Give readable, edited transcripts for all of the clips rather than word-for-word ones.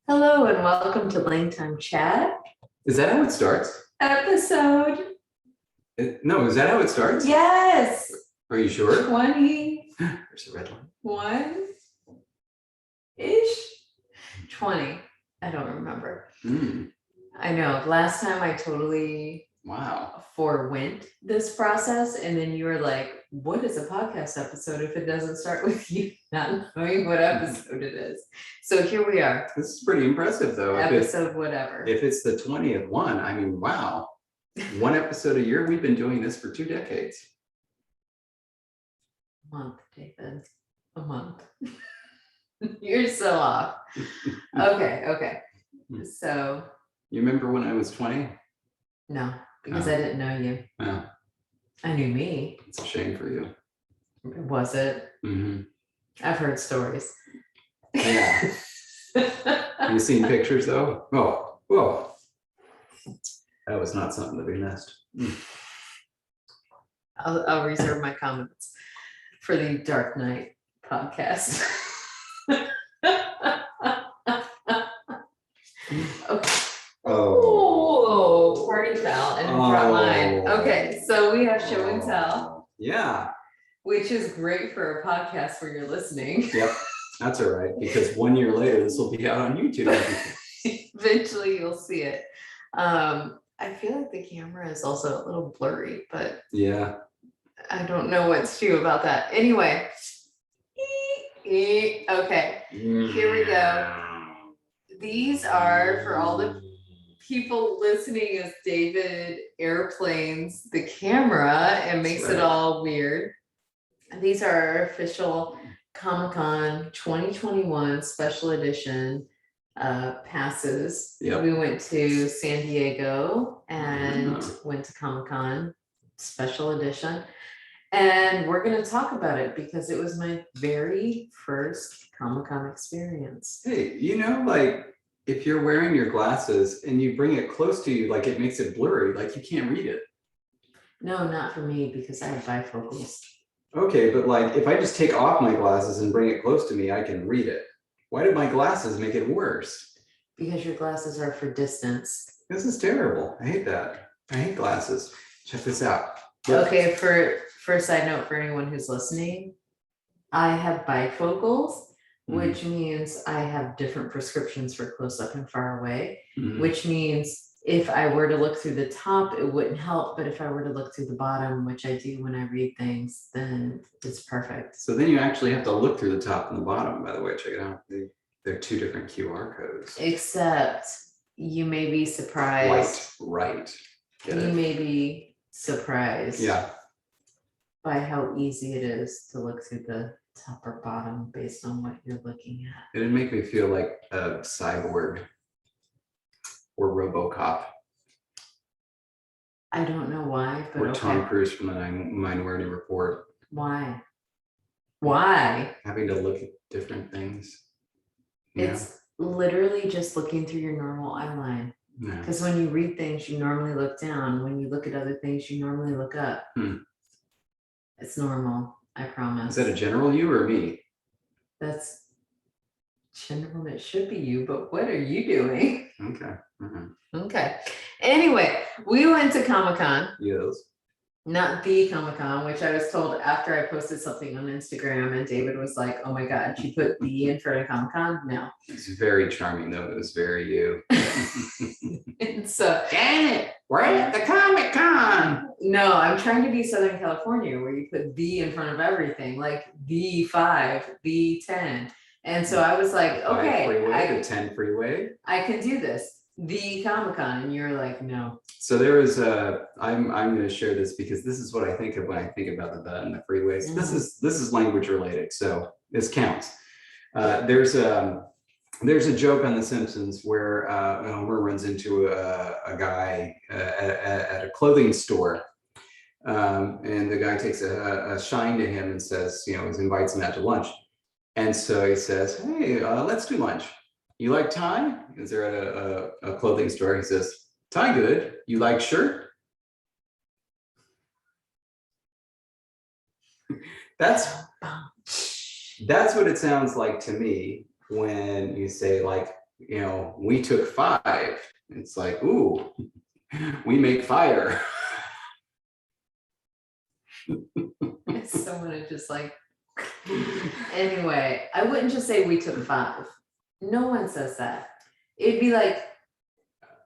Hello and welcome to LangTime Chat Is that how it starts? episode. No, is that how it starts? Yes, Are you sure? 21-ish. There's a red line. 20. I don't remember. Mm, I know. Last time I totally wow. forewent this process, and then you were like, "What is a podcast episode if it doesn't start with you not knowing what episode it is?" So here we are. This is pretty impressive, though. Episode whatever. If it's the 20th one, I mean, wow. One episode a year. We've been doing this for 2 decades. A month, David. A month. You're so off. Okay. So. You remember when I was 20? No, because I didn't know you. Well, I knew me. it's a shame for you. Was it? Mm-hmm. I've heard stories. Yeah. Have you seen pictures, though? Oh, whoa. That was not something to be missed. I'll reserve my comments for the Dark Knight podcast. Okay. Oh, party foul and brought mine. Okay, so we have show and tell. Yeah. Which is great for a podcast where you're listening. Yep, that's all right, because 1 year later, this will be out on YouTube. Eventually you'll see it. I feel like the camera is also a little blurry, but yeah, I don't know what's true about that. Anyway, okay, here we go. These are for all the people listening as David airplanes the camera and makes it all weird. These are our official Comic-Con 2021 special edition passes. Yep. We went to San Diego and went to Comic-Con special edition. And we're going to talk about it because it was my very first Comic-Con experience. Hey, like if you're wearing your glasses and you bring it close to you, like it makes it blurry, like you can't read it. No, not for me because I have bifocals. Okay, but like if I just take off my glasses and bring it close to me, I can read it. Why did my glasses make it worse? Because your glasses are for distance. This is terrible. I hate that. I hate glasses. Check this out. Yep. Okay, for a side note for anyone who's listening, I have bifocals, which means I have different prescriptions for close up and far away, which means if I were to look through the top, it wouldn't help. But if I were to look through the bottom, which I do when I read things, then it's perfect. So then you actually have to look through the top and the bottom, by the way. Check it out. They're 2 different QR codes. Except you may be surprised. Right. You may be surprised. Yeah. By how easy it is to look through the top or bottom based on what you're looking at. It'd make me feel like a cyborg or RoboCop. I don't know why, but or Tom Cruise from the Minority Report. Why? Having to look at different things. It's literally just looking through your normal eye line. Because when you read things, you normally look down. When you look at other things, you normally look up. It's normal, I promise. Is that a general you or me? That's general. It should be you, but what are you doing? Okay. Okay. Anyway, we went to Comic-Con. Yes. Not the Comic-Con, which I was told after I posted something on Instagram, and David was like, "Oh my God, you put the in front of Comic-Con?" No. It's very charming, though. It was very you. And so, damn it, we're at the Comic-Con. No, I'm trying to be Southern California, where you put the in front of everything, like the 5, the 10. And so I was like, okay, freeway, the 10 freeway. I can do this. The Comic-Con, and you're like, no. So there was I'm going to share this because this is what I think of when I think about the and the freeways. This is language related, so this counts. There's a joke on The Simpsons where Homer runs into a guy at a clothing store, and the guy takes a shine to him and says, invites him out to lunch, and so he says, "Hey, let's do lunch. You like tie?" Because they're at a clothing store. He says, "Tie good. You like shirt?" That's what it sounds like to me when you say like you know, we took 5. It's like, ooh, we make fire. Someone is just like, anyway, I wouldn't just say we took 5. No one says that. It'd be like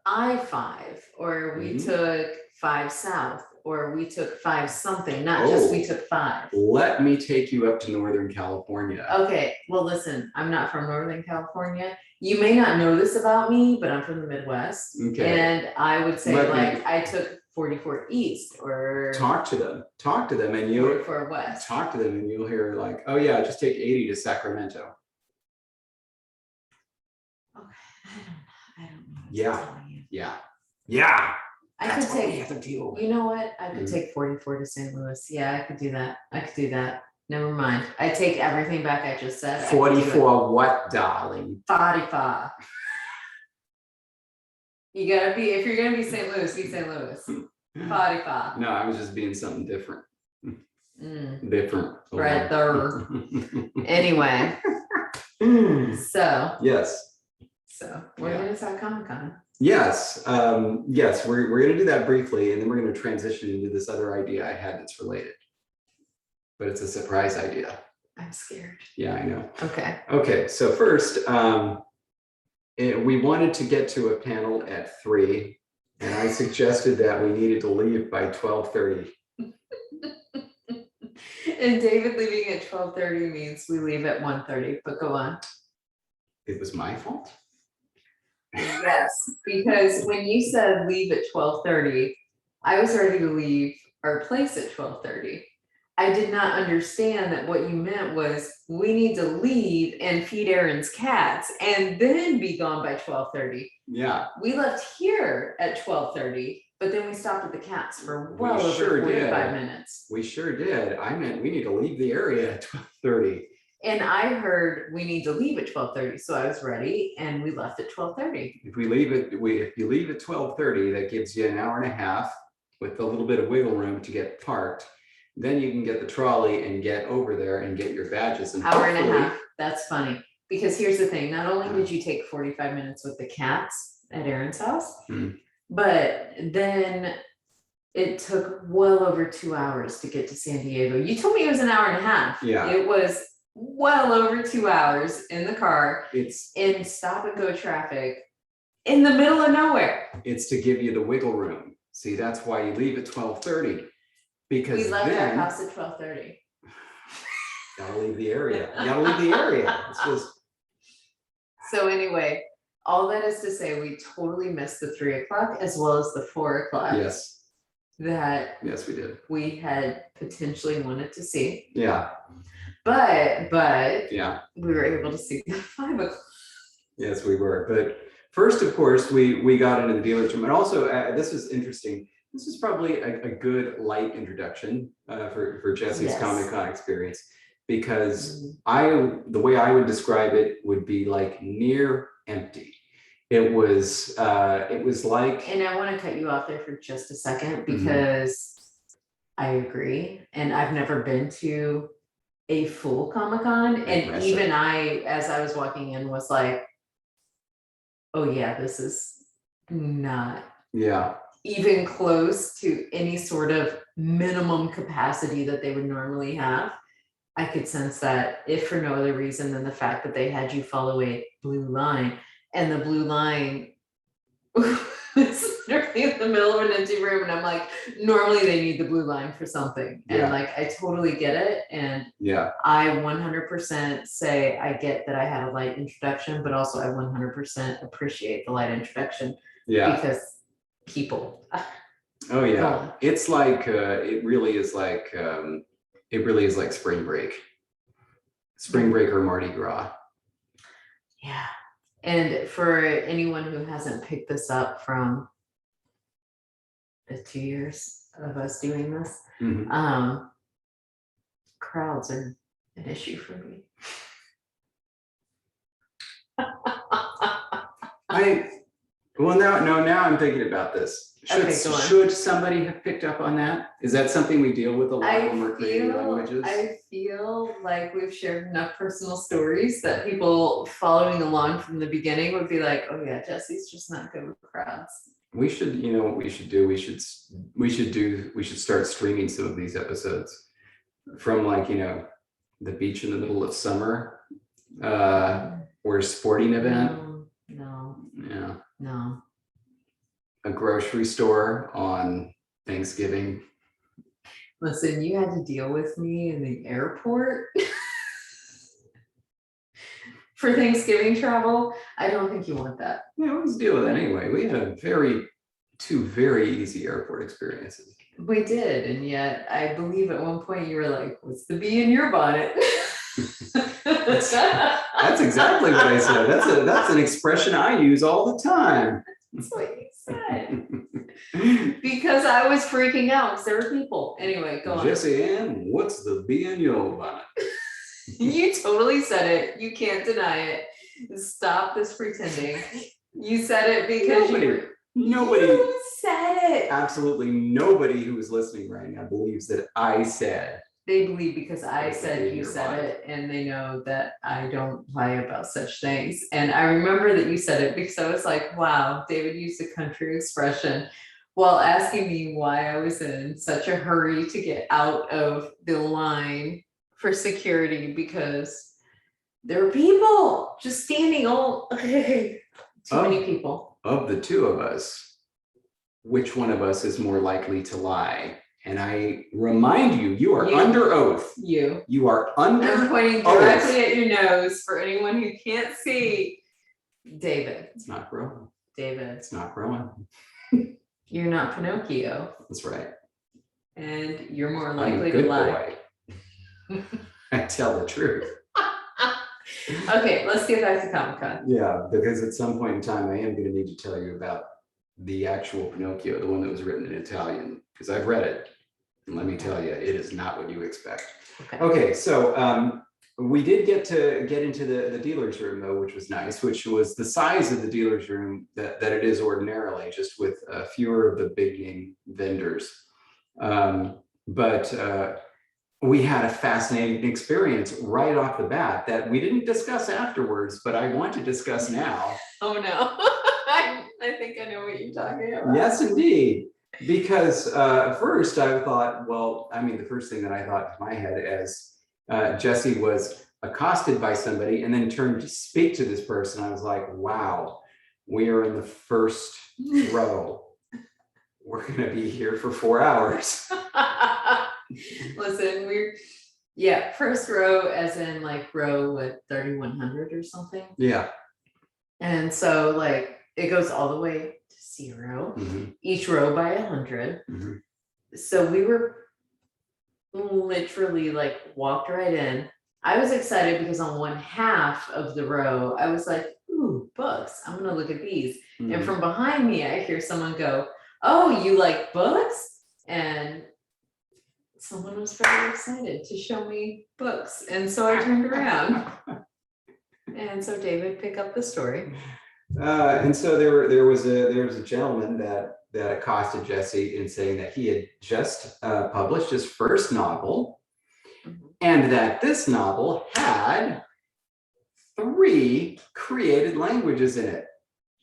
I-5, or we Mhm. took 5 south, or we took 5 something, not just we Oh. took 5. Let me take you up to Northern California. Okay, well, listen, I'm not from Northern California. You may not know this about me, but I'm from the Midwest. Okay. And I would say Let me- like I took 44 East or Talk to them, and you'll 44 West. talk to them, and you'll hear like, oh yeah, just take 80 to Sacramento. Okay, I don't know. what to Yeah. tell you. Yeah. I That's could what we take, have to deal with. you know what? I could Mhm. take 44 to St. Louis. Yeah, I could do that. Never mind. I take everything back I just said. I could do it. 44 what, darling? 45. You gotta be, if you're gonna be St. Louis, be St. Louis. 45. No, I was just being something different. Mm, Different. right there. Anyway, so Yes. we're Yeah. gonna talk Comic-Con. Yes. Yes, we're going to do that briefly, and then we're going to transition into this other idea I had that's related. But it's a surprise idea. I'm scared. Yeah, I know. Okay. Okay, so first, we wanted to get to a panel at 3, and I suggested that we needed to leave by 12:30. And David leaving at 12:30 means we leave at 1:30, but go on. It was my fault? Yes, because when you said leave at 12:30, I was ready to leave our place at 12:30. I did not understand that what you meant was we need to leave and feed Aaron's cats and then be gone by 12:30. Yeah. We left here at 12:30, but then we stopped at the cats for We well over sure 45 did. minutes. We sure did. I meant we need to leave the area at 12:30. And I heard we need to leave at 12:30, so I was ready and we left at 12:30. If you leave at 12:30, that gives you an hour and a half with a little bit of wiggle room to get parked. Then you can get the trolley and get over there and get your badges. And Hour and a hopefully- half, that's funny. Because here's the thing, not only did you take 45 minutes with the cats at Aaron's house, but then it took well over 2 hours to get to San Diego. You told me it was an hour and a half. Yeah. It was well over 2 hours in the car It's in stop and go traffic in the middle of nowhere. to give you the wiggle room. See, that's why you leave at 12:30. Because We left our then house at 12:30. gotta leave the area. You gotta leave the area. It's just So anyway, all that is to say, we totally missed the 3 o'clock as well as the 4 o'clock yes, that we did. we had potentially wanted to see. Yeah, But yeah. we were able to see the 5 o'clock. Yes, we were. But first, of course, we got into the dealer's room, and also this was interesting. This is probably a good light introduction for Jessie's Yes. Comic-Con experience, because the way I would describe it would be like near empty. It was like, And I want to cut you off there for just a second because I agree. And I've never been to a full Comic-Con. And Impressive. even I, as I was walking in, was like, oh yeah, this is not yeah, even close to any sort of minimum capacity that they would normally have. I could sense that, if for no other reason than the fact that they had you follow a blue line, and the blue line was literally in the middle of an empty room, and I'm like, normally they need the blue line for something. Yeah. And like, I totally get it. And yeah, I 100% say I get that I had a light introduction, but also I 100% appreciate the light introduction yeah. because people. Oh yeah, Go. it's like it really is like spring break, or Mardi Gras. Yeah. And for anyone who hasn't picked this up from the 2 years of us doing this, Mhm. Crowds are an issue for me. Well, now I'm thinking about this. Okay, go on. Should somebody have picked up on that? Is that something we deal with a lot when we're creating languages? I feel like we've shared enough personal stories that people following along from the beginning would be like, oh yeah, Jessie's just not good with crowds. We should, you know what we should do? We should start streaming some of these episodes from, like, you know, the beach in the middle of summer, or a sporting event. No, Yeah. no. A grocery store on Thanksgiving. Listen, you had to deal with me in the airport for Thanksgiving travel. I don't think you want that. Yeah, let's deal with it anyway. We had two very easy airport experiences. We did, and yet I believe at one point you were like, "What's the bee in your bonnet?" That's exactly what I said. That's an expression I use all the time. That's what you said. Because I was freaking out because there were people. Anyway, go on. Jessie Ann, what's the bee in your bonnet? You totally said it. You can't deny it. Stop this pretending. You said it because nobody you said it. Absolutely nobody who is listening right now believes that I said. They believe because I What's the said bee in you your said bonnet? it, and they know that I don't lie about such things. And I remember that you said it because I was like, wow, David used a country expression while asking me why I was in such a hurry to get out of the line for security because there were people just standing all too many people. Of the two of us, which one of us is more likely to lie? And I remind you, you are under oath. You are under I'm pointing directly at your nose for anyone who can't see. David. It's not growing. David. It's not growing. You're not Pinocchio. That's right. And you're more I'm a likely to good lie. boy. I tell the truth. Okay, let's get back to Comic-Con. Yeah, because at some point in time, I am going to need to tell you about the actual Pinocchio, the one that was written in Italian, because I've read it. And let me tell you, it is not what you expect. Okay, so we did get into the dealer's room, though, which was nice, which was the size of the dealer's room that it is ordinarily, just with fewer of the big name vendors. But we had a fascinating experience right off the bat that we didn't discuss afterwards, but I want to discuss now. Oh no, I think I know what you're talking about. Yes, indeed. Because first I thought, well, I mean, the first thing that I thought in my head as Jessie was accosted by somebody and then turned to speak to this person, I was like, wow, we are in the first row. We're going to be here for 4 hours. Listen, first row as in like row what 3100 or something. Yeah. And so like it goes all the way to 0, each row by 100. So we were literally like walked right in. I was excited because on one half of the row, I was like, ooh, books. I'm gonna look at these. And from behind me, I hear someone go, oh, you like books? And someone was very excited to show me books. And so I turned around. And so David, pick up the story. And so there was a gentleman that accosted Jessie in saying that he had just published his first novel, and that this novel had 3 created languages in it.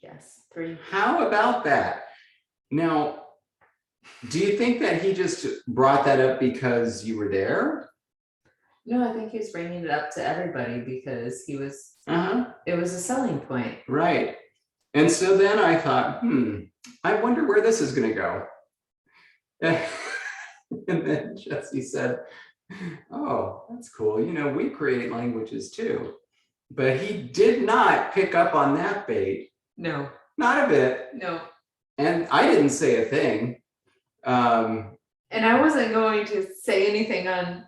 Yes, 3. How about that? Now, do you think that he just brought that up because you were there? No, I think he was bringing it up to everybody because he was. It was a selling point. Right. And so then I thought, I wonder where this is going to go. And then Jessie said, oh, that's cool. You know, we create languages too. But he did not pick up on that bait. No. Not a bit. No. And I didn't say a thing. And I wasn't going to say anything on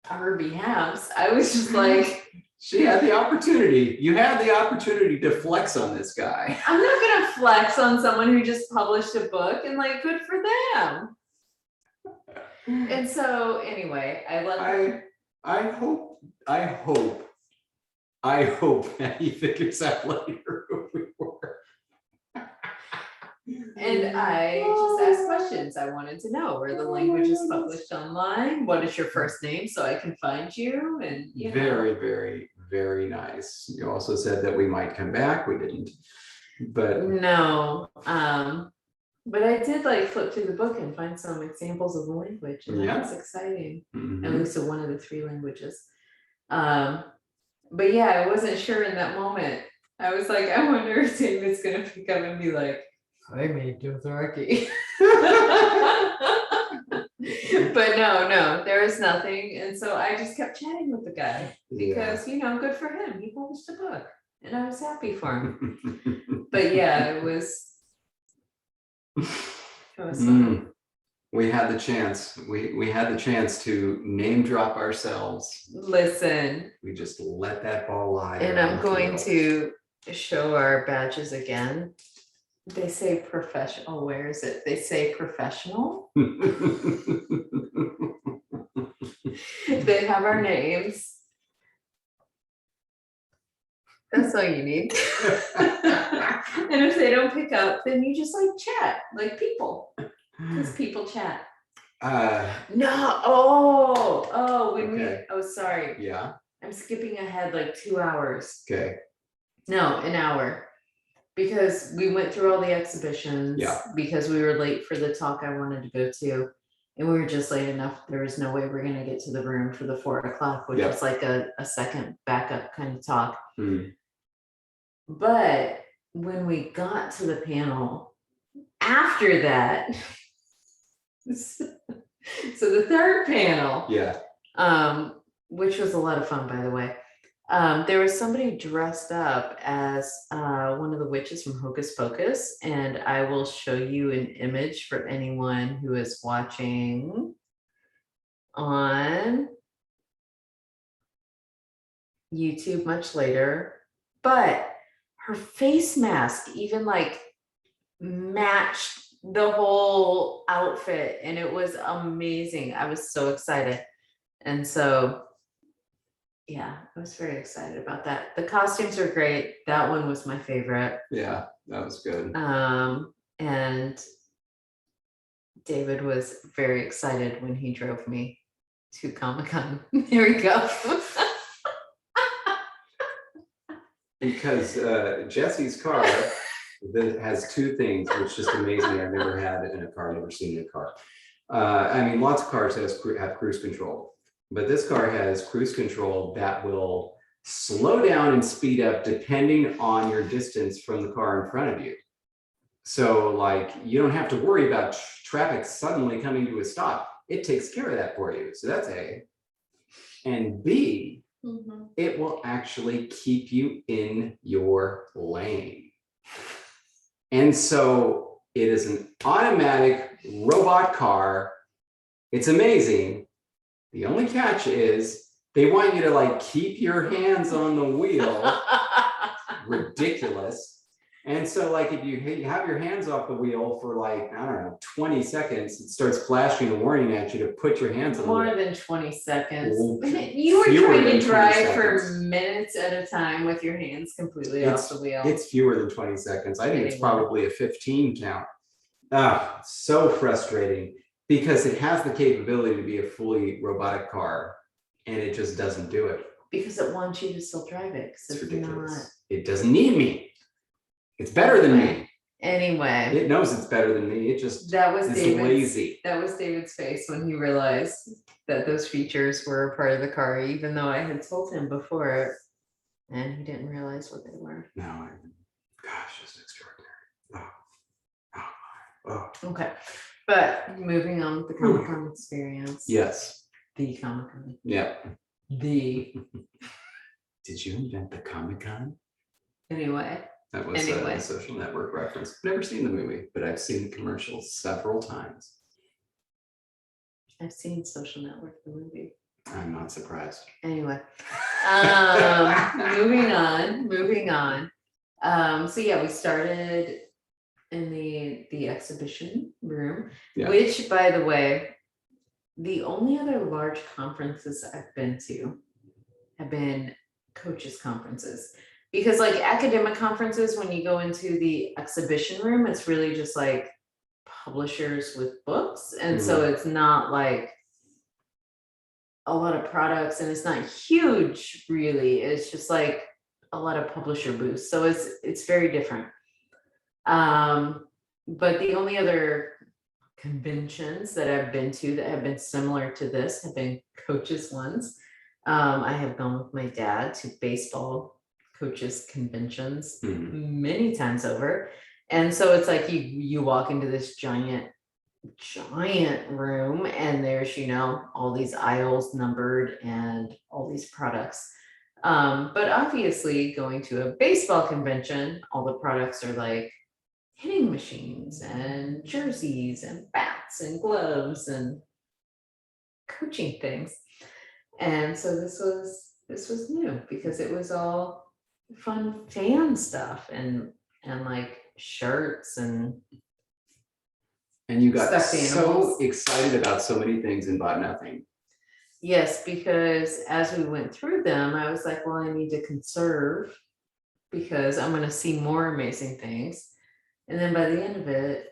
her behalf. I was just like, she had the opportunity. You had the opportunity to flex on this guy. I'm not gonna flex on someone who just published a book and like good for them. And so anyway, I hope that he figures out later who we were. And I just asked questions. I wanted to know, where the language is published online. What is your first name so I can find you? And you know. Very, very, very nice. You also said that we might come back. We didn't, but No, but I did like flip through the book and find some examples of the language, and that was exciting. At mhm. least one of the 3 languages. But yeah, I wasn't sure in that moment. I was like, I wonder if David's gonna pick up and be like, I made Dothraki. But no, there was nothing. And so I just kept chatting with the guy because, you know, good for him. He published a book and I was happy for him. But yeah, it was fun. We had the chance. We had the chance to name drop ourselves. Listen. We just let that ball lie. And I'm going to show our badges again. They say professional. Where is it? They say professional. They have our names. That's all you need. And if they don't pick up, then you just like chat like people. Because people chat. No. Oh, sorry. Yeah. I'm skipping ahead like 2 hours. Okay. No, an hour. Because we went through all the exhibitions. Yeah. Because we were late for the talk I wanted to go to. And we were just late enough. There was no way we're going to get to the room for the 4 o'clock, which was like a second backup kind of talk. But when we got to the panel after that, so the 3rd panel, which was a lot of fun, by the way. There was somebody dressed up as one of the witches from Hocus Pocus, and I will show you an image for anyone who is watching on YouTube much later. But her face mask even like matched the whole outfit, and it was amazing. I was so excited. And so yeah, I was very excited about that. The costumes are great. That one was my favorite. Yeah, that was good. And David was very excited when he drove me to Comic-Con. There we go. Because Jessie's car has 2 things, which is just amazing. I've never had it in a car, never seen it in a car. I mean, lots of cars have cruise control, but this car has cruise control that will slow down and speed up depending on your distance from the car in front of you. So like, you don't have to worry about traffic suddenly coming to a stop. It takes care of that for you. So that's A. And B, it will actually keep you in your lane. And so it is an automatic robot car. It's amazing. The only catch is they want you to like keep your hands on the wheel. Ridiculous. And so like if you have your hands off the wheel for like, I don't know, 20 seconds, it starts flashing a warning at you to put your hands on the wheel. More than 20 seconds. You were trying to drive for minutes at a time with your hands completely off the wheel. It's fewer than 20 seconds. I think it's probably a 15 count. So frustrating because it has the capability to be a fully robotic car and it just doesn't do it. Because it wants you to still drive it. It's ridiculous. It doesn't need me. It's better than me. Anyway. It knows it's better than me. It just is lazy. That was David's face when he realized that those features were a part of the car, even though I had told him before and he didn't realize what they were. No, gosh, just extraordinary. Okay. But moving on with the Comic-Con experience. Yes. The Comic-Con. Yeah. Did you invent the Comic-Con? Anyway. That was a Social Network reference. I've never seen the movie, but I've seen the commercials several times. I've seen Social Network, the movie. I'm not surprised. Anyway, moving on. So yeah, we started in the exhibition room, which, by the way, the only other large conferences I've been to have been coaches conferences. Because like academic conferences, when you go into the exhibition room, it's really just like publishers with books. And so it's not like a lot of products, and it's not huge really. It's just like a lot of publisher booths. So it's very different. But the only other conventions that I've been to that have been similar to this have been coaches ones. I have gone with my dad to baseball coaches conventions many times over. And so it's like you walk into this giant room, and there's, all these aisles numbered and all these products. But obviously going to a baseball convention, all the products are like hitting machines and jerseys and bats and gloves and coaching things. And so this was new because it was all fun fan stuff and like shirts and you got stuffed so animals. excited about so many things and bought nothing. Yes, because as we went through them, I was like, well, I need to conserve because I'm going to see more amazing things. And then by the end of it,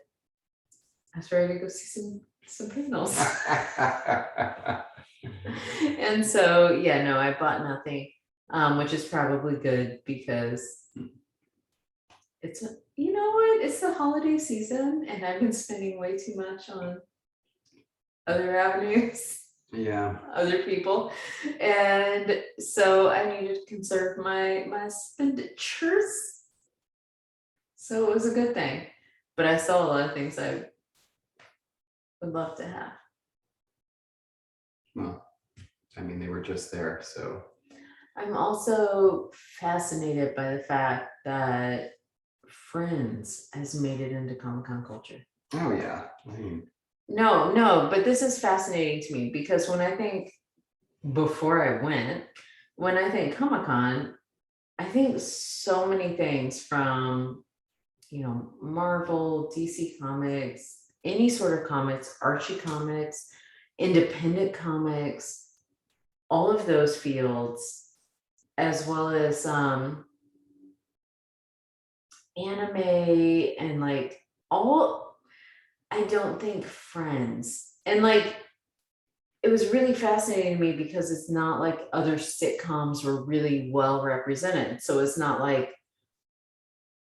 I was ready to go see some panels. And so, yeah, no, I bought nothing, which is probably good because it's you know what? It's the holiday season, and I've been spending way too much on other avenues. Yeah. Other people. And so I needed to conserve my expenditures. So it was a good thing. But I saw a lot of things I would love to have. Well, I mean, they were just there, so. I'm also fascinated by the fact that Friends has made it into Comic-Con culture. Oh yeah. I mean, no, but this is fascinating to me because when I think Comic-Con, I think so many things from, Marvel, DC Comics, any sort of comics, Archie comics, independent comics, all of those fields, as well as anime and like all, I don't think Friends. And like, it was really fascinating to me because it's not like other sitcoms were really well represented. So it's not like,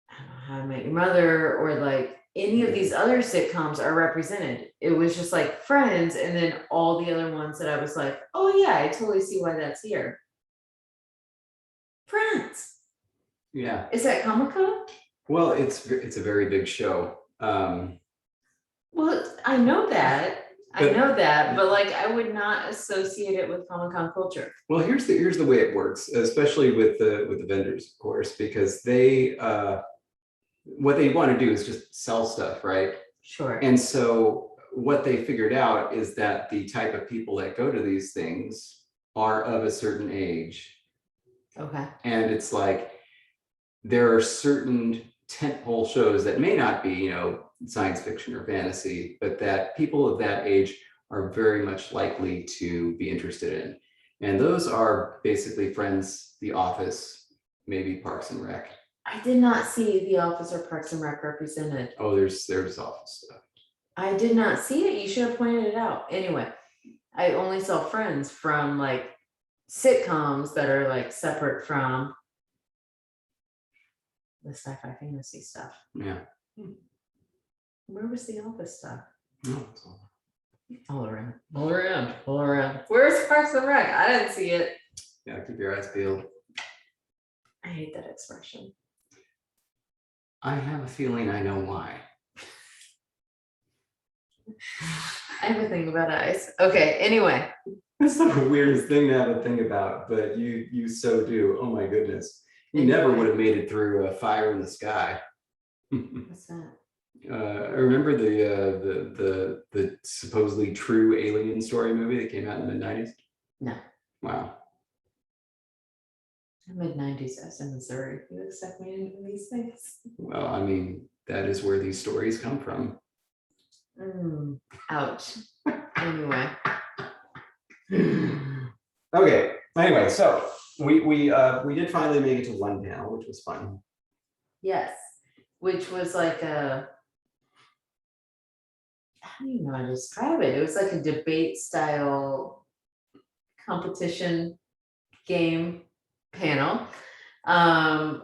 I don't know, How I Met Your Mother or like any of these other sitcoms are represented. It was just like Friends, and then all the other ones that I was like, oh yeah, I totally see why that's here. Friends. Yeah. Is that Comic-Con? Well, it's a very big show. Well, I know that, but like I would not associate it with Comic-Con culture. Well, here's the way it works, especially with the vendors, of course, because they what they want to do is just sell stuff, right? Sure. And so what they figured out is that the type of people that go to these things are of a certain age. Okay. And it's like there are certain tentpole shows that may not be, science fiction or fantasy, but that people of that age are very much likely to be interested in. And those are basically Friends, The Office, maybe Parks and Rec. I did not see The Office or Parks and Rec represented. Oh, there's Office stuff. I did not see it. You should have pointed it out. Anyway, I only saw Friends from like sitcoms that are like separate from the sci-fi fantasy stuff. Yeah. Where was The Office stuff? No, it's all around. Where's Parks and Rec? I didn't see it. Yeah, keep your eyes peeled. I hate that expression. I have a feeling I know why. I have a thing about eyes. Okay, anyway. That's the weirdest thing to have a thing about, but you so do. Oh my goodness. You never would have made it through a Fire in the Sky. What's that? I remember the supposedly true alien story movie that came out in the mid-90s? No. Wow. Mid-90s, I was in Missouri. You expect me to know these things? Well, I mean, that is where these stories come from. Ouch. Anyway. Okay. Anyway, so we did finally make it to one panel, which was fun. Yes, which was like I don't even know how to describe it. It was like a debate style competition game panel,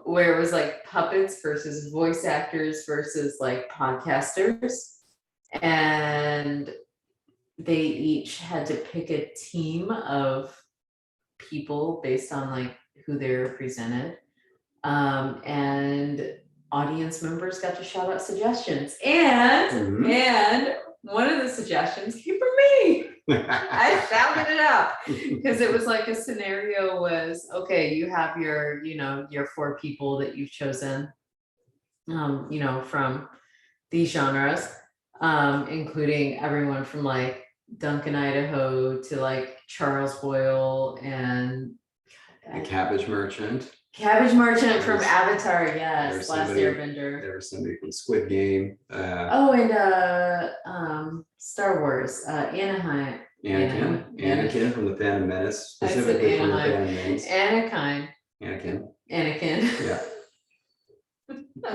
where it was like puppets versus voice actors versus like podcasters. And they each had to pick a team of people based on like who they represented. And audience members got to shout out suggestions. And one of the suggestions came from me. I shouted it out because it was like a scenario was, okay, you have your, your 4 people that you've chosen, from these genres, including everyone from like Duncan, Idaho to like Charles Boyle and The Cabbage Merchant. Cabbage Merchant from Avatar, yes, There's Last somebody- Airbender. There was somebody from Squid Game. Oh, and Star Wars, Anaheim. Anakin from the Phantom Menace, I said specifically from the Anaheim. Phantom Menace. Anakin. Yeah.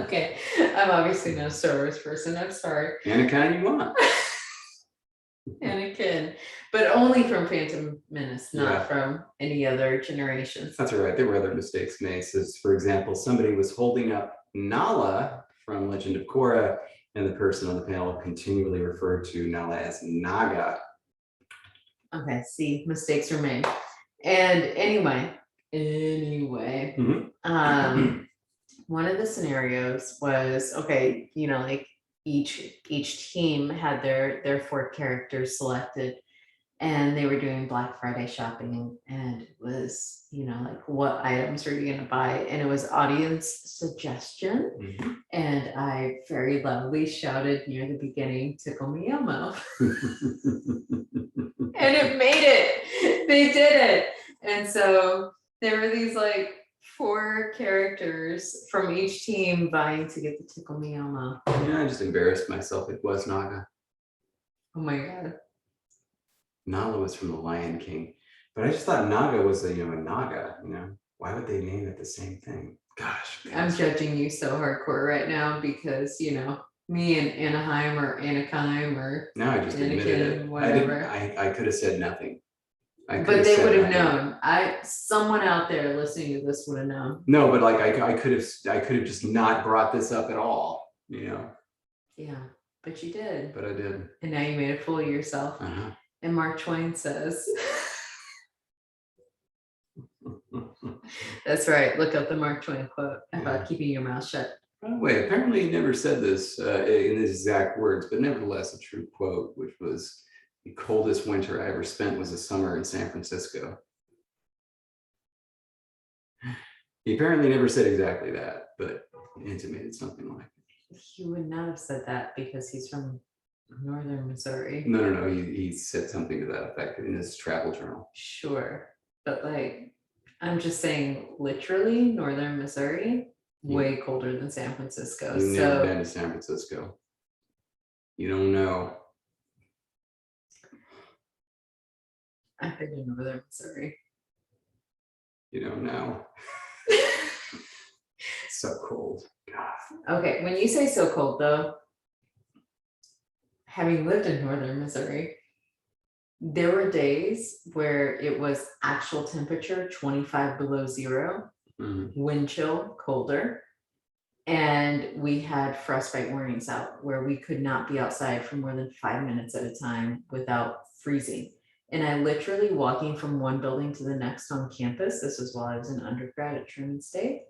Okay, I'm obviously not a Star Wars person, I'm sorry. Anakin, you want? Anakin, but only from Phantom Menace, not Yeah. from any other generations. That's all right. There were other mistakes made. So, for example, somebody was holding up Nala from Legend of Korra, and the person on the panel continually referred to Nala as Naga. Okay, see, mistakes were made. And anyway, one of the scenarios was, okay, like each team had their 4 characters selected, and they were doing Black Friday shopping, and it was, like, what items are you gonna buy? And it was audience suggestion. And I very loudly shouted near the beginning, "Tickle me Elmo." And it made it. They did it. And so there were these like 4 characters from each team vying to get the Tickle Me Elmo. Yeah, I just embarrassed myself. It was Naga. Oh my God. Nala was from The Lion King, but I just thought Naga was a Naga. Why would they name it the same thing? Gosh, I'm judging you so hardcore right now because me and Anaheim or Anaheim or no, I just admitted it. whatever. I could have said nothing. But they would have known. Someone out there listening to this would have known. No, but like I could have just not brought this up at all. Yeah, but you did. But I did. And now you made a fool of yourself. And Mark Twain says, that's right. Look up the Mark Twain quote about keeping your mouth shut. By the way, apparently he never said this in his exact words, but nevertheless a true quote, which was, "The coldest winter I ever spent was a summer in San Francisco." He apparently never said exactly that, but intimated something like it. He would not have said that because he's from northern Missouri. No. He said something to that effect in his travel journal. Sure. But like, I'm just saying literally northern Missouri, way colder than San Francisco. You've never been to San Francisco. You don't know. I've been in northern Missouri. You don't know. So cold. God. Okay, when you say so cold though, having lived in northern Missouri, there were days where it was actual temperature 25 below zero, wind chill, colder. And we had frostbite warnings out where we could not be outside for more than 5 minutes at a time without freezing. And I literally walking from one building to the next on campus, this was while I was an undergrad at Truman State,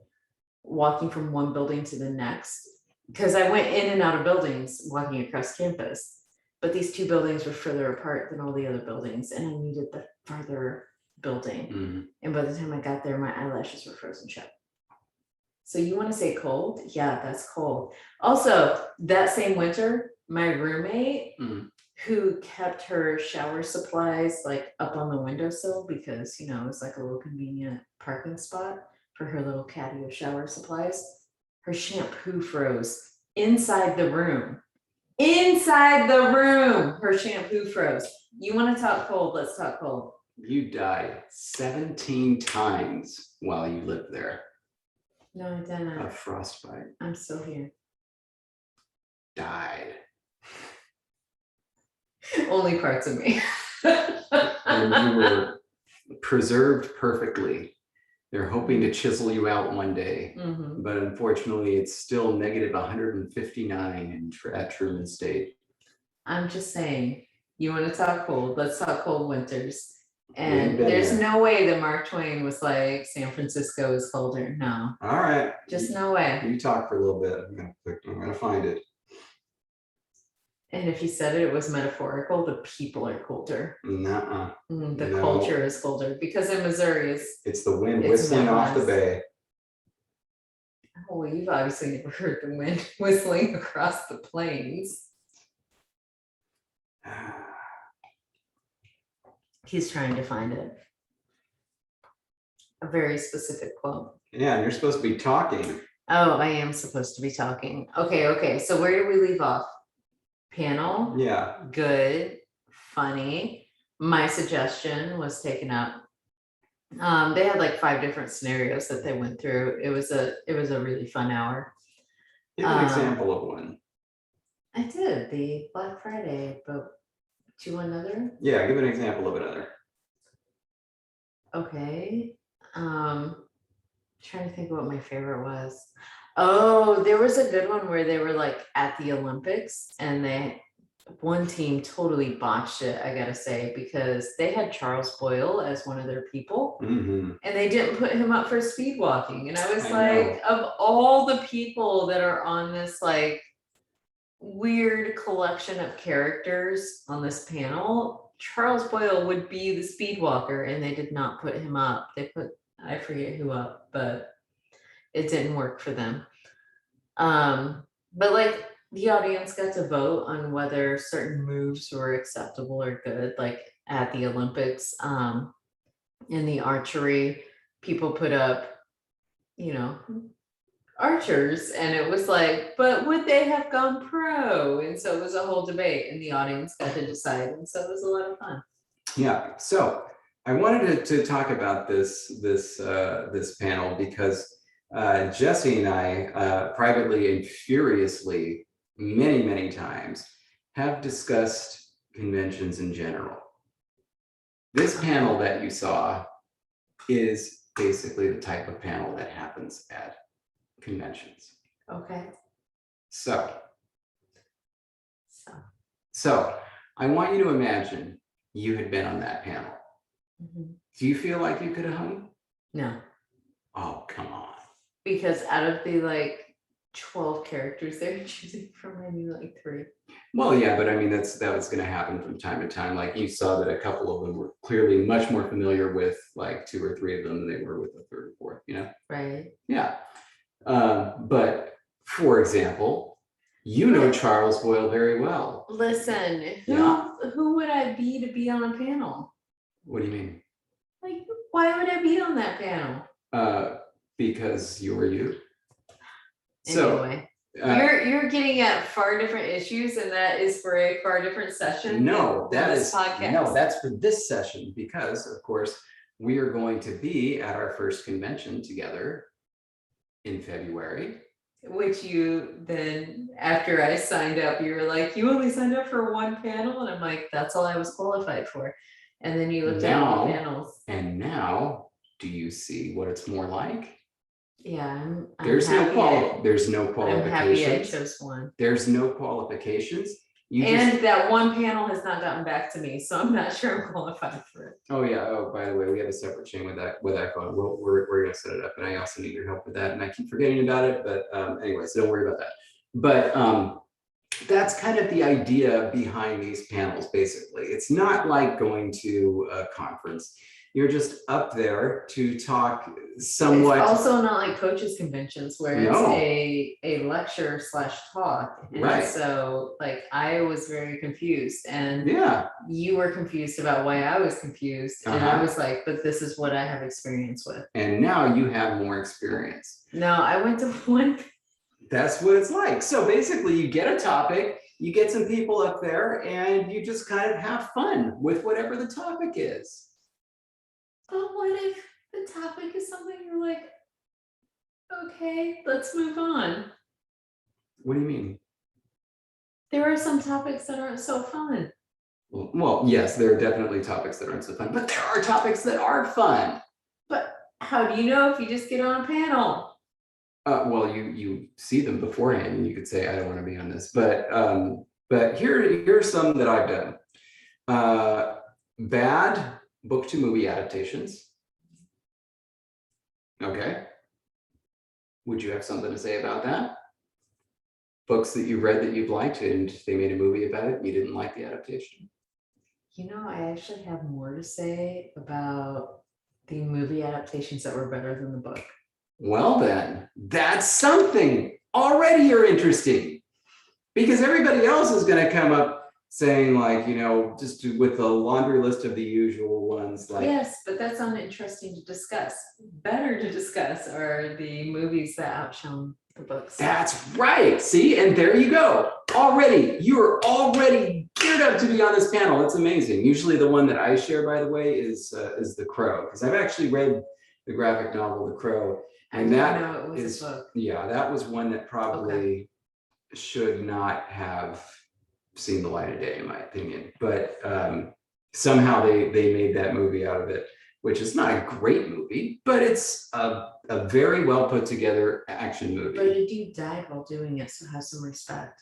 walking from one building to the next, because I went in and out of buildings walking across campus, but these 2 buildings were further apart than all the other buildings, and I needed the farther building. And by the time I got there, my eyelashes were frozen shut. So you want to say cold? Yeah, that's cold. Also, that same winter, my roommate, who kept her shower supplies like up on the windowsill because, it was like a little convenient parking spot for her little caddy of shower supplies, her shampoo froze inside the room. Inside the room, her shampoo froze. You want to talk cold? Let's talk cold. You died 17 times while you lived there. No, I didn't. Of frostbite. I'm still here. Died. Only parts of me. And you were preserved perfectly. They're hoping to chisel you out one day, Mhm. but unfortunately, it's still negative 159 at Truman State. I'm just saying, you want to talk cold, let's talk cold winters. We ain't And been there's there. no way that Mark Twain was like, San Francisco is colder. No, All right. just no way. You talk for a little bit. I'm gonna find it. And if he said it, it was metaphorical. The people are colder. Nuh-uh. The No. culture is colder because in Missouri It's the wind it's whistling off the Midwest. bay. Oh, well, you've obviously never heard the wind whistling across the plains. He's trying to find it. A very specific quote. Yeah, and you're supposed to be talking. Oh, I am supposed to be talking. Okay. So where did we leave off? Panel. Yeah. Good. Funny. My suggestion was taken up. They had like 5 different scenarios that they went through. It was a really fun hour. Give an example of one. I did the Black Friday, but do you want another? Yeah, give an example of another. Okay. Trying to think of what my favorite was. Oh, there was a good one where they were like at the Olympics and one team totally botched it, I gotta say, because they had Charles Boyle as one of their people and they didn't put him up for speed walking. And I was like, of all the people that are on this like weird collection of characters on this panel, Charles Boyle would be the speed walker and they did not put him up. They put, I forget who up, but it didn't work for them. But like the audience got to vote on whether certain moves were acceptable or good, like at the Olympics. In the archery, people put up, archers, and it was like, but would they have gone pro? And so it was a whole debate, and the audience got to decide, and so it was a lot of fun. Yeah, so I wanted to talk about this panel because Jessie and I privately and furiously many times have discussed conventions in general. This panel that you saw is basically the type of panel that happens at conventions. Okay. So I want you to imagine you had been on that panel. Do you feel like you could have hung? No. Oh, come on. Because out of the like 12 characters they're choosing from, maybe like 3. Well, yeah, but I mean, that was going to happen from time to time. Like you saw that a couple of them were clearly much more familiar with like 2 or 3 of them than they were with the 3rd or 4th, Right. Yeah. But for example, Charles Boyle very well. Listen, who would I be to be on a panel? What do you mean? Like, why would I be on that panel? Because you're you. Anyway, you're getting at far different issues, and that is for a far different session. No, that's for this session, because of course we are going to be at our first convention together in February. Which you then, after I signed up, you were like, you only signed up for 1 panel, and I'm like, that's all I was qualified for. And then you looked at all the panels. And now, do you see what it's more like? Yeah, there's no qualifications. I'm happy I chose 1. There's no qualifications. That 1 panel has not gotten back to me, so I'm not sure I'm qualified for it. Oh yeah. Oh, by the way, we have a separate chain with that phone. We're gonna set it up, and I also need your help with that. And I keep forgetting about it, but anyway, so don't worry about that. But that's kind of the idea behind these panels. Basically, it's not like going to a conference. You're just up there to talk somewhat. It's also not like coaches conventions where it's a lecture / talk. And right. So like I was very confused, and you were confused about why I was confused. And I was like, but this is what I have experience with. And now you have more experience. No, I went to 1. That's what it's like. So basically you get a topic, you get some people up there, and you just kind of have fun with whatever the topic is. But what if the topic is something you're like, okay, let's move on? What do you mean? There are some topics that aren't so fun. Well, yes, there are definitely topics that aren't so fun, but there are topics that are fun. But how do you know if you just get on a panel? Well, you see them beforehand, and you could say, I don't want to be on this, but here's some that I've done. Bad book to movie adaptations. Okay. Would you have something to say about that? Books that you read that you've liked and they made a movie about it, and you didn't like the adaptation? You know, I actually have more to say about the movie adaptations that were better than the book. Well, then, that's something. Already you're interesting. Because everybody else is going to come up saying, like, you know, just with a laundry list of the usual ones. Like, yes, but that's uninteresting to discuss. Better to discuss are the movies that outshone the books. That's right. See, and there you go. Already, you're already geared up to be on this panel. It's amazing. Usually, the one that I share, by the way, is The Crow, because I've actually read the graphic novel The Crow, and that is, yeah, that was one that probably should not have seen the light of day, in my opinion. But somehow they made that movie out of it, which is not a great movie, but it's a very well put together action movie. But a dude died while doing it, so have some respect.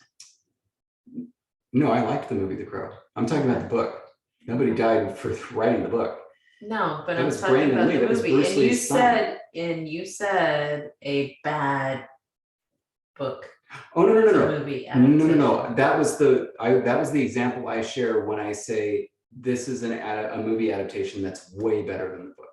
No, I liked the movie The Crow. I'm talking about the book. Nobody died for writing the book. No, but That I'm was talking Brandon about Lee. the That was movie. Bruce And you Lee's son. said a bad book. Oh, no. Movie No. That was the example I share when I say this is a movie adaptation that's way better than the book.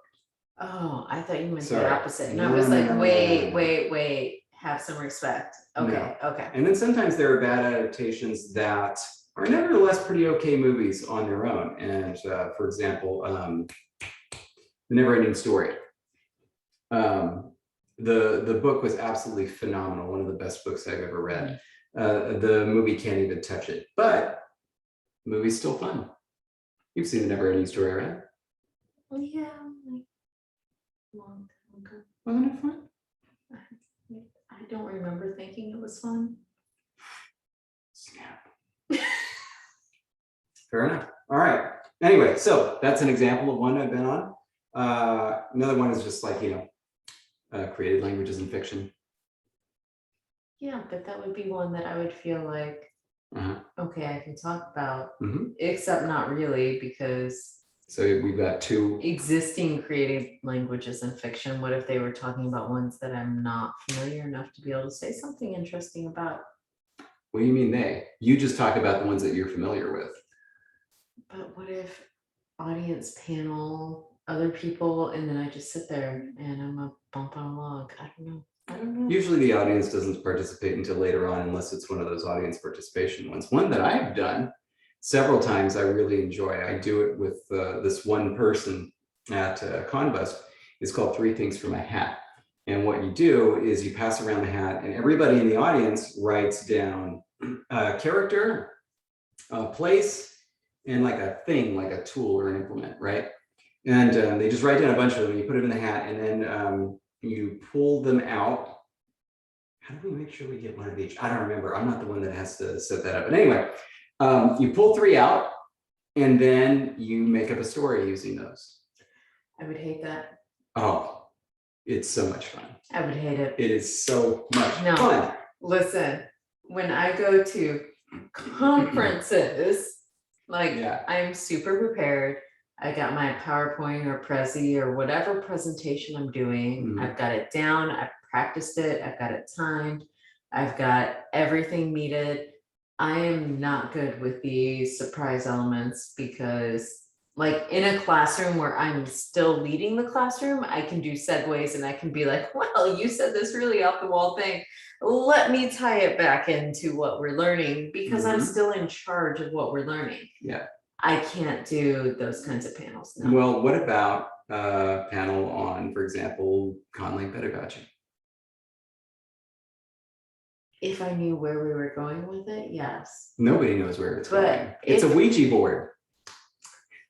Oh, I thought you meant Sorry. the opposite. No, No, it was no, like, no, no, wait, have some respect. Okay, okay. And then sometimes there are bad adaptations that are nevertheless pretty okay movies on their own. And for example, The Never-Ending Story. The book was absolutely phenomenal. One of the best books I've ever read. The movie can't even touch it, but the movie's still fun. You've seen The Never-Ending Story, right? Well, yeah, like long time ago. Wasn't it fun? I don't remember thinking it was fun. Snap. Fair enough. All right. Anyway, so that's an example of one I've been on. Another one is just like, created languages in fiction. Yeah, but that would be one that I would feel like, okay, I can talk about, except not really, because so we've got two existing creative languages in fiction. What if they were talking about ones that I'm not familiar enough to be able to say something interesting about? What do you mean they? You just talk about the ones that you're familiar with. But what if audience panel, other people, and then I just sit there and I'm a bump on a log? I don't know. Usually the audience doesn't participate until later on, unless it's one of those audience participation ones. One that I've done several times I really enjoy. I do it with this one person at Conbust. It's called 3 Things from a Hat. And what you do is you pass around the hat and everybody in the audience writes down a character, a place, and like a thing, like a tool or an implement, right? And they just write down a bunch of them, you put it in the hat, and then you pull them out. How do we make sure we get one of each? I don't remember. I'm not the one that has to set that up. But anyway, you pull 3 out, and then you make up a story using those. I would hate that. Oh, it's so much fun. I would hate it. It is so much fun. Listen, when I go to conferences, I'm super prepared. I got my PowerPoint or Prezi or whatever presentation I'm doing. I've got it down. I've practiced it. I've got it timed. I've got everything needed. I am not good with the surprise elements because, like, in a classroom where I'm still leading the classroom, I can do segues and I can be like, well, you said this really off the wall thing. Let me tie it back into what we're learning because I'm still in charge of what we're learning. Yeah. I can't do those kinds of panels. No. Well, what about a panel on, for example, conlang pedagogy? If I knew where we were going with it, yes. Nobody knows where it's going. It's a Ouija board.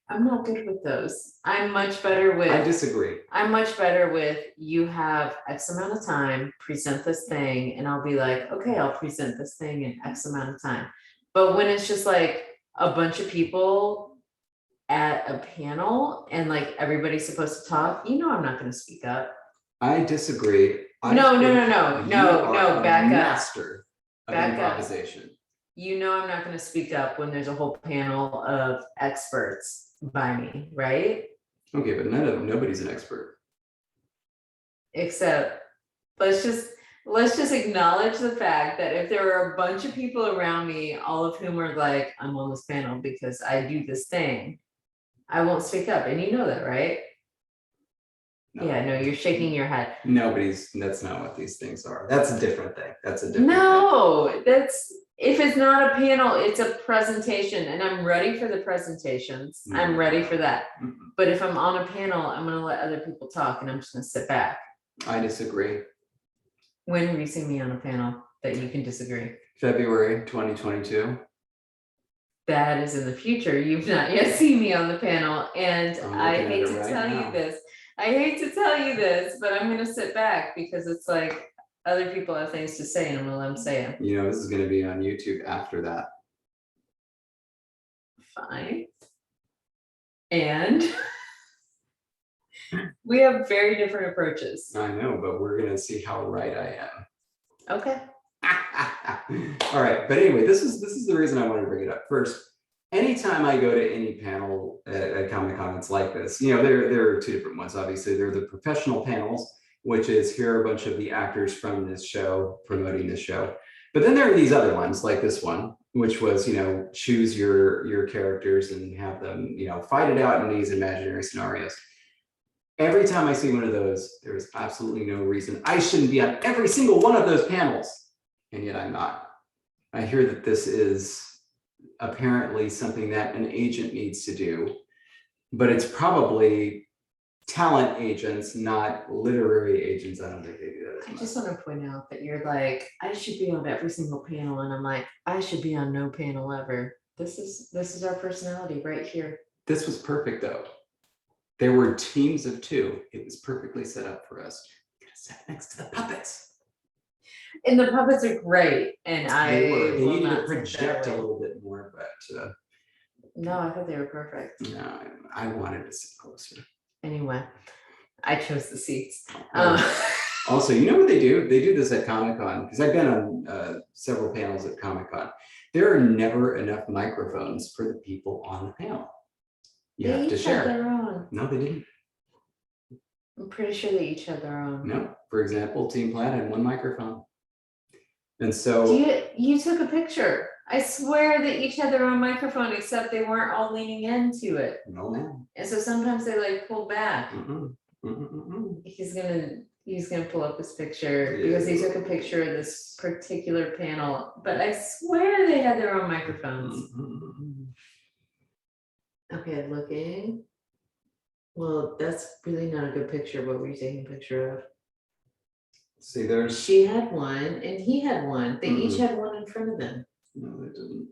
I'm not good with those. I'm much better with. I disagree. I'm much better with you have X amount of time, present this thing, and I'll be like, okay, I'll present this thing in X amount of time. But when it's just like, a bunch of people at a panel and like everybody's supposed to talk, you know, I'm not gonna speak up. I disagree. I No, think no, you are a back up. master of Back up. improvisation. You know, I'm not gonna speak up when there's a whole panel of experts by me, right? Okay, but nobody's an expert. Except, let's just acknowledge the fact that if there are a bunch of people around me, all of whom are like, I'm on this panel because I do this thing, I won't speak up, and you know that, right? No. Yeah, no, you're shaking your head. That's not what these things are. That's a different thing. That's a different thing. No, that's, if it's not a panel, it's a presentation, and I'm ready for the presentations. I'm ready for that. But if I'm on a panel, I'm gonna let other people talk and I'm just gonna sit back. I disagree. When will you see me on a panel that you can disagree? February 2022. That is in the future. You've not yet seen me on the panel, and I'm I looking at hate it to right tell now. you this. I hate to tell you this, but I'm gonna sit back because it's like other people have things to say and I'm gonna let them say them. You know, this is gonna be on YouTube after that. Fine. And we have very different approaches. I know, but we're gonna see how right I am. Okay. All right, but anyway, this is the reason I wanted to bring it up. First, anytime I go to any panel at Comic-Con, it's like this. You know, there are two different ones. Obviously, there are the professional panels, which is here are a bunch of the actors from this show promoting this show. But then there are these other ones, like this one, which was, you know, choose your characters and have them, you know, fight it out in these imaginary scenarios. Every time I see one of those, there is absolutely no reason I shouldn't be on every single one of those panels. And yet I'm not. I hear that this is apparently something that an agent needs to do, but it's probably talent agents, not literary agents. I don't think they do that as I much. just want to point out that you're like, I should be on every single panel, and I'm like, I should be on no panel ever. This is our personality right here. This was perfect though. There were teams of two. It was perfectly set up for us. We're gonna sit next to the puppets. And the puppets are great, and They were. They will needed to not take that project a away. little bit more, but No, I thought they were perfect. no, I wanted to sit closer. Anyway, I chose the seats. Also, you know what they do? They do this at Comic-Con, because I've been on several panels at Comic-Con. There are never enough microphones for the people on the panel. You have to They each had share. their own. No, they didn't. I'm pretty sure they each had their own. No. For example, Team Plaid had one microphone. And so You took a picture. I swear they each had their own microphone, except they weren't all leaning into it. no, man. And so sometimes they like pulled back. He's gonna pull up this picture because he took a picture of this particular panel, but I swear they had their own microphones. Okay, looking. Well, that's really not a good picture. What were you taking a picture of? See, there's. She had one and he had one. They each had one in front of them. No, they didn't.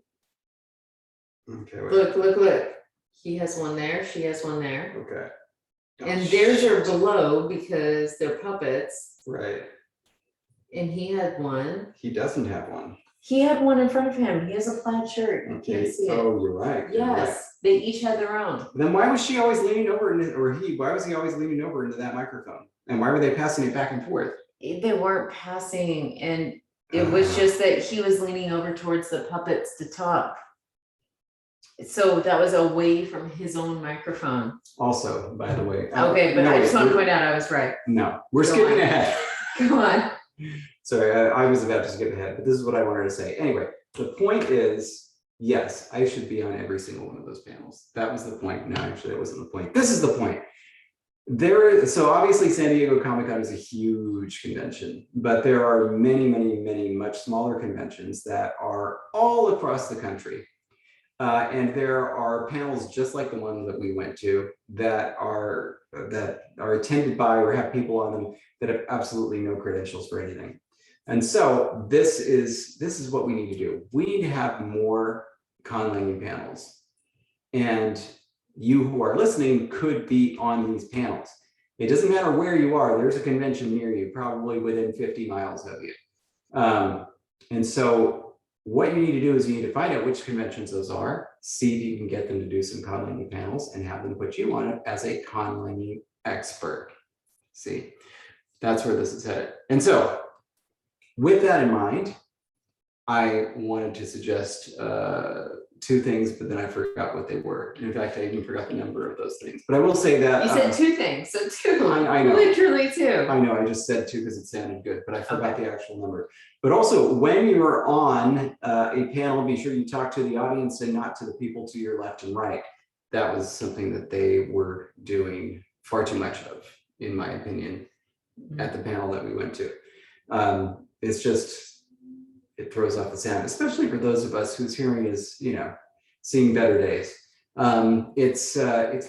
Okay, wait. Look. He has one there, she has one there. Okay. And theirs are below because they're puppets. Right. And he had one. He doesn't have one. He had one in front of him. He has a plaid shirt. You Okay. can't see it. Oh, you're right. You're right. Yes, they each had their own. Then why was she always leaning over, why was he always leaning over into that microphone? And why were they passing it back and forth? They weren't passing, and it was just that he was leaning over towards the puppets to talk. So that was away from his own microphone. Also, by the way. Okay, but no, I just want to we're- point out I was right. No, we're Go skipping on. ahead. Come on. Sorry, I was about to skip ahead, but this is what I wanted to say. Anyway, the point is, yes, I should be on every single one of those panels. That was the point. No, actually, that wasn't the point. This is the point. So obviously San Diego Comic-Con is a huge convention, but there are many, many, many much smaller conventions that are all across the country. And there are panels just like the one that we went to that are attended by or have people on them that have absolutely no credentials for anything. And so this is what we need to do. We need to have more conlanging panels. And you who are listening could be on these panels. It doesn't matter where you are, there's a convention near you, probably within 50 miles of you. And so what you need to do is you need to find out which conventions those are, see if you can get them to do some conlanging panels and have them put you on it as a conlanging expert. See, that's where this is headed. And so with that in mind, I wanted to suggest two things, but then I forgot what they were. In fact, I even forgot the number of those things. But I will say that You said two things, so two. I know. Literally two. I know, I just said two because it sounded good, but I forgot the actual number. But also, when you're on a panel, be sure you talk to the audience and not to the people to your left and right. That was something that they were doing far too much of, in my opinion, at the panel that we went to. It's just, it throws off the sound, especially for those of us whose hearing is, seeing better days. It's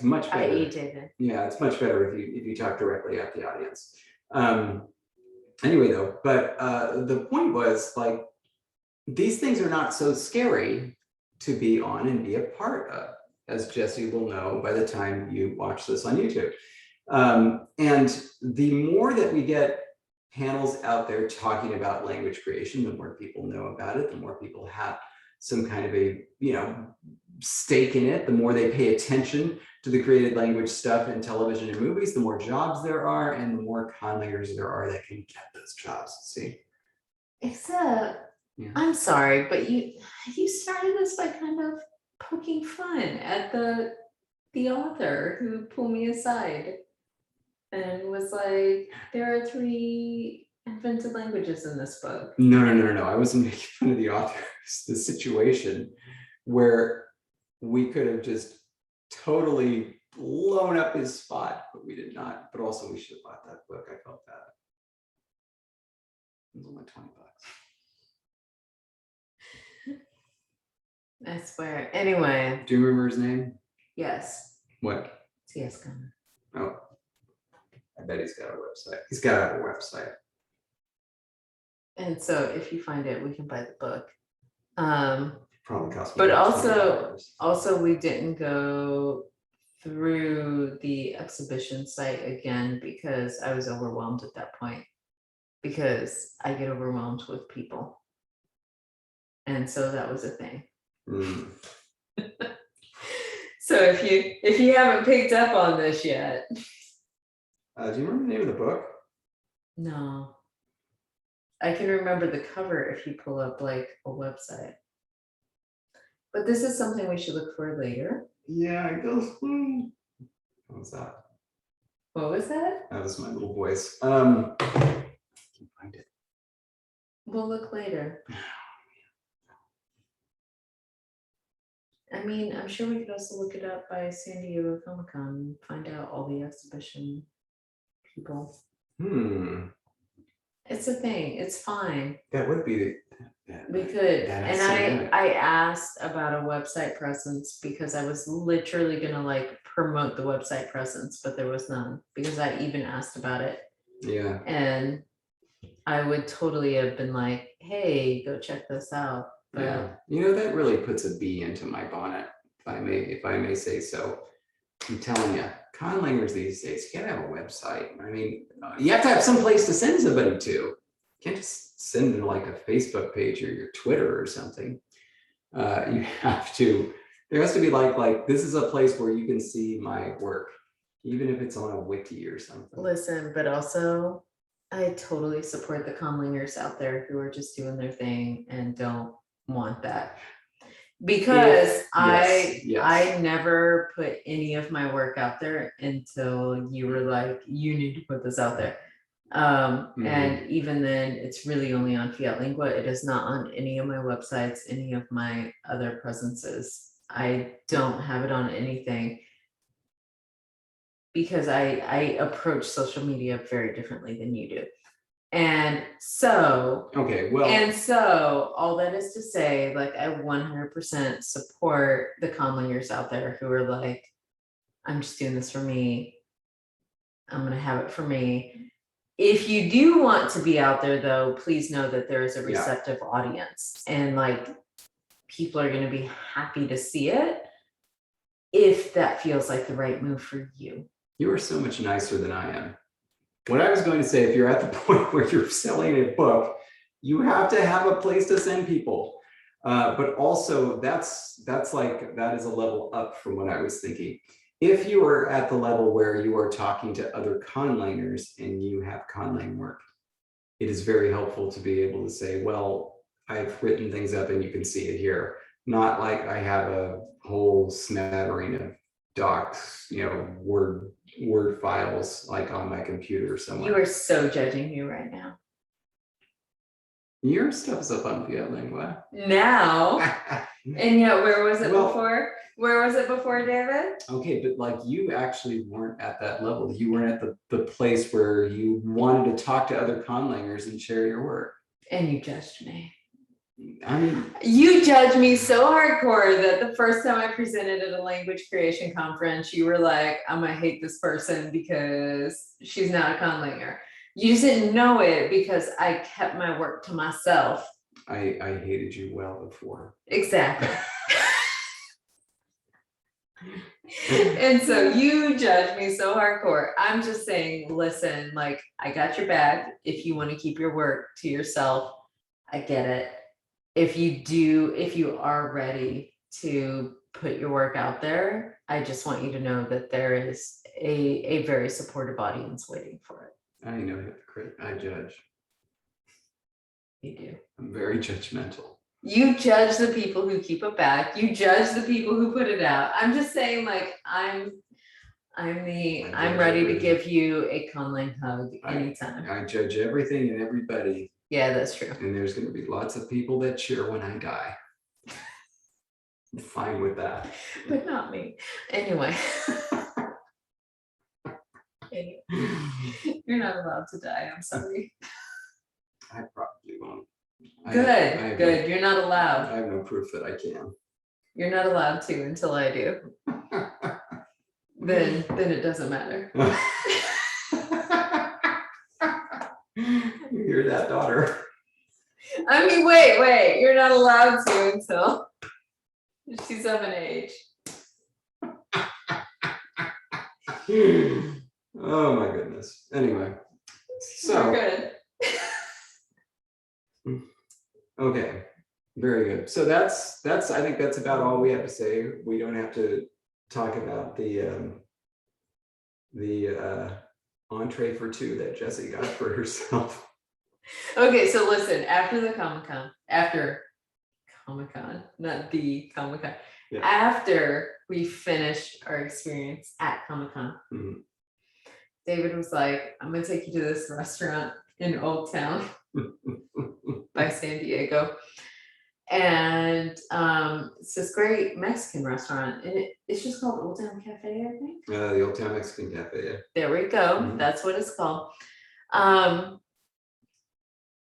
much better. I.e. David. Yeah, it's much better if you talk directly at the audience. Anyway, though, but the point was, like, these things are not so scary to be on and be a part of, as Jessie will know by the time you watch this on YouTube. And the more that we get panels out there talking about language creation, the more people know about it, the more people have some kind of a, stake in it, the more they pay attention to the created language stuff in television and movies, the more jobs there are and the more conlangers there are that can get those jobs. See? Except, I'm sorry, but you started this by kind of poking fun at the author who pulled me aside and was like, there are 3 invented languages in this book. No. I wasn't making fun of the author. It's the situation where we could have just totally blown up his spot, but we did not. But also, we should have bought that book. I felt bad. It was only $20. I swear. Anyway. Do you remember his name? Yes. What? C.S. Gunn. Oh, I bet he's got a website. He's got to have a website. And so if you find it, we can buy the book. Probably cost me. But $20. also we didn't go through the exhibition site again because I was overwhelmed at that point, because I get overwhelmed with people. And so that was a thing. So if you haven't picked up on this yet. Do you remember the name of the book? No. I can remember the cover if you pull up like a website. But this is something we should look for later. Yeah, it goes. What was that? What was that? That was my little voice. I can't find it. We'll look later. I mean, I'm sure we could also look it up by San Diego Comic-Con and find out all the exhibition people. It's a thing. It's fine. That would be. We could. And I asked about a website presence because I was literally gonna like promote the website presence, but there was none because I even asked about it. Yeah. And I would totally have been like, hey, go check this out. But yeah, that really puts a bee into my bonnet, if I may say so. I'm telling you, conlangers these days, you gotta have a website. I mean, you have to have some place to send somebody to. You can't just send them like a Facebook page or your Twitter or something. You have to. There has to be like this is a place where you can see my work, even if it's on a wiki or something. Listen, but also, I totally support the conlangers out there who are just doing their thing and don't want that, because I never put any of my work out there until you were like, you need to put this out there. And even then it's really only on Fiat Lingua. It is not on any of my websites, any of my other presences. I don't have it on anything because I approach social media very differently than you do. And so, all that is to say, like, I 100% support the conlangers out there who are like, I'm just doing this for me. I'm going to have it for me. If you do want to be out there, though, please know that there is a receptive audience, and like, people are going to be happy to see it if that feels like the right move for you. You are so much nicer than I am. What I was going to say, if you're at the point where you're selling a book, you have to have a place to send people. But also that's like, that is a level up from what I was thinking. If you are at the level where you are talking to other conlangers and you have conlang work, it is very helpful to be able to say, well, I've written things up and you can see it here. Not like I have a whole smattering of docs, Word files like on my computer somewhere. You are so judging me right now. Your stuff's up on Via Lingua. Now, and yet where was it Well- before? Where was it before, David? Okay, but like you actually weren't at that level. You weren't at the place where you wanted to talk to other conlangers and share your work. And you judged me. I mean, You judged me so hardcore that the first time I presented at a language creation conference, you were like, I'm gonna hate this person because she's not a conlanger. You just didn't know it because I kept my work to myself. I hated you well before. Exactly. And so you judge me so hardcore. I'm just saying, listen, like, I got your back. If you want to keep your work to yourself, I get it. If you are ready to put your work out there, I just want you to know that there is a very supportive audience waiting for it. I know hypocrite. I judge. You do. I'm very judgmental. You judge the people who keep it back. You judge the people who put it out. I'm just saying, like, I'm ready to give you a conlang hug anytime. I judge everything and everybody. Yeah, that's true. And there's going to be lots of people that cheer when I die. I'm fine with that. But not me. Anyway. You're not allowed to die. I'm sorry. I probably won't. Good. You're not allowed. I have no proof that I can. You're not allowed to until I do. Then it doesn't matter. You hear that, daughter? I mean, wait. You're not allowed to until she's of an age. Oh my goodness. Anyway, so We're good. Okay, very good. So that's I think that's about all we have to say. We don't have to talk about the entree for two that Jessie got for herself. Okay, so listen, after Comic-Con, not the Comic-Con, Yeah. after we finished our experience at Comic-Con, Mhm. David was like, I'm gonna take you to this restaurant in Old Town by San Diego. And it's this great Mexican restaurant, and it's just called Old Town Cafe, I think. The Old Town Mexican Cafe, yeah. There we go. Mhm. That's what it's called.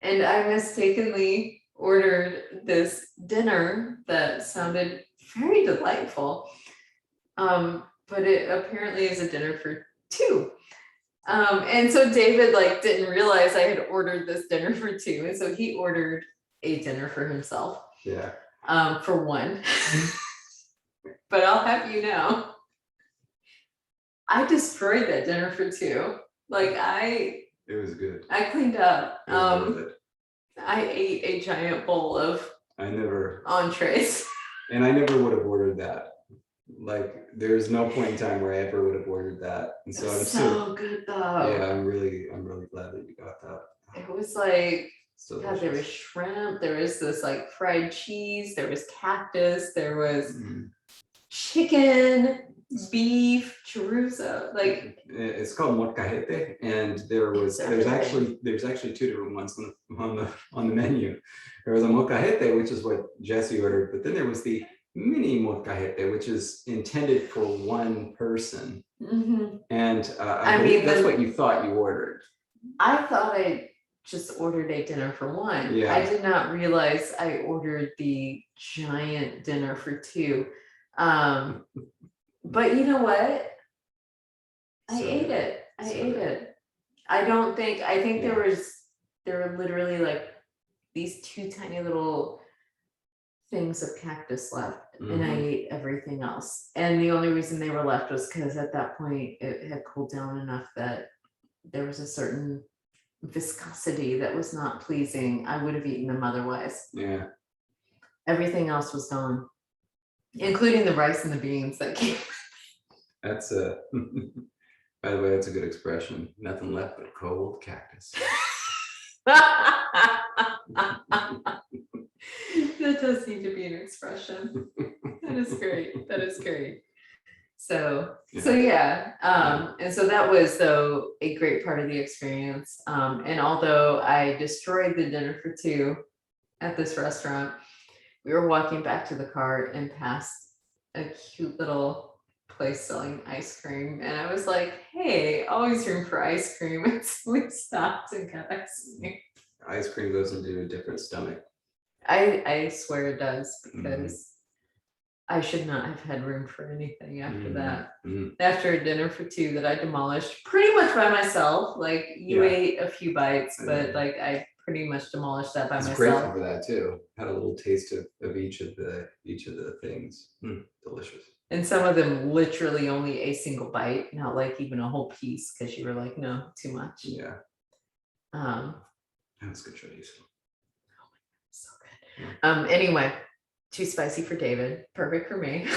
And I mistakenly ordered this dinner that sounded very delightful. But it apparently is a dinner for two. And so David didn't realize I had ordered this dinner for two. And so he ordered a dinner for himself. Yeah. For one. But I'll have you know, I destroyed that dinner for two. It was good. I cleaned up. It was worth it. I ate a giant bowl of I never entrees. And I never would have ordered that. Like, there's no point in time where I ever would have ordered that. And so I'm So good though. yeah, I'm really glad that you got that. It was like, So God, there was shrimp, there was this fried cheese, there was cactus, there was chicken, beef, chorizo, it's called molcajete, and there's actually two different ones on the menu. There was a molcajete, which is what Jessie ordered, but then there was the mini molcajete, which is intended for one person. And I believe that's what you thought you ordered. I thought I just ordered a dinner for one. Yeah. I did not realize I ordered the giant dinner for two. But you know what? I ate it. I think there were literally these two tiny little things of cactus left, and I ate everything else. And the only reason they were left was because at that point it had cooled down enough that there was a certain viscosity that was not pleasing. I would have eaten them otherwise. Yeah. Everything else was gone, including the rice and the beans that came. That's a, by the way, that's a good expression. Nothing left but cold cactus. That does need to be an expression. That is great. That is great. So yeah. And so that was though a great part of the experience. And although I destroyed the dinner for two at this restaurant, we were walking back to the car and passed a cute little place selling ice cream. And I was like, hey, always room for ice cream. And so we stopped and got ice cream. Ice cream goes into a different stomach. I swear it does, because I should not have had room for anything after that. After a dinner for two that I demolished pretty much by myself. Like you ate a few bites, but like I pretty much demolished that by myself. Grateful for that too. Had a little taste of each of the things. Delicious. And some of them literally only a single bite, not like even a whole piece, because you were like, no, too much. Yeah. That was good choice. So good. Anyway, too spicy for David. Perfect for me.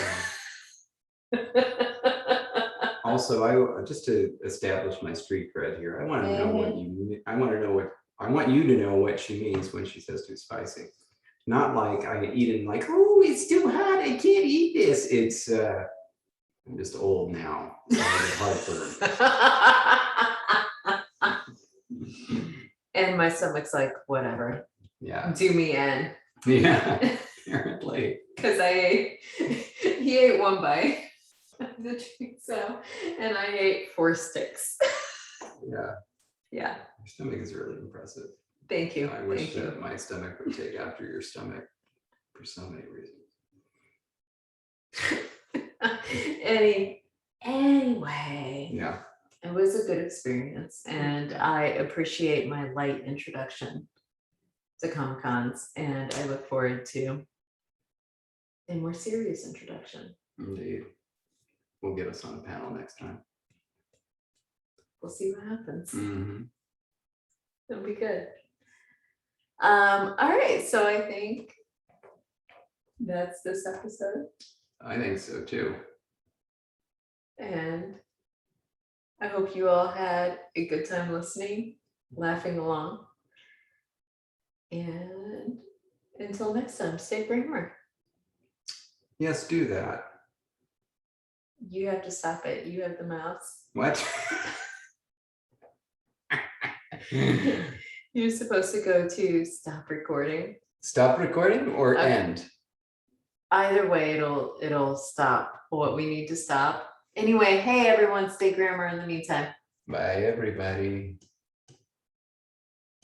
Also, I just to establish my street cred here, I want to know what you. I want you to know what she means when she says too spicy. Not like I eat it and like, oh, it's too hot, I can't eat this. It's I'm just old now. So I get heartburn. And my stomach's like, whatever. Yeah. Do me in. Yeah. Apparently. Because he ate one bite of the chorizo and I ate 4 sticks. Yeah. Yeah. Your stomach is really impressive. Thank you. I wish that my stomach would take after your stomach for so many reasons. Anyway. Yeah. It was a good experience, and I appreciate my light introduction to Comic-Cons, and I look forward to a more serious introduction. Indeed. We'll get us on a panel next time. We'll see what happens. It'll be good. All right, so I think that's this episode. I think so too. And I hope you all had a good time listening, laughing along. And until next time, stay brainware. Yes, do that. You have to stop it. You have the mouse. What? You're supposed to go to stop recording. Stop recording or end? Either way, it'll stop what we need to stop. Anyway, hey everyone, stay grammar in the meantime. Bye everybody.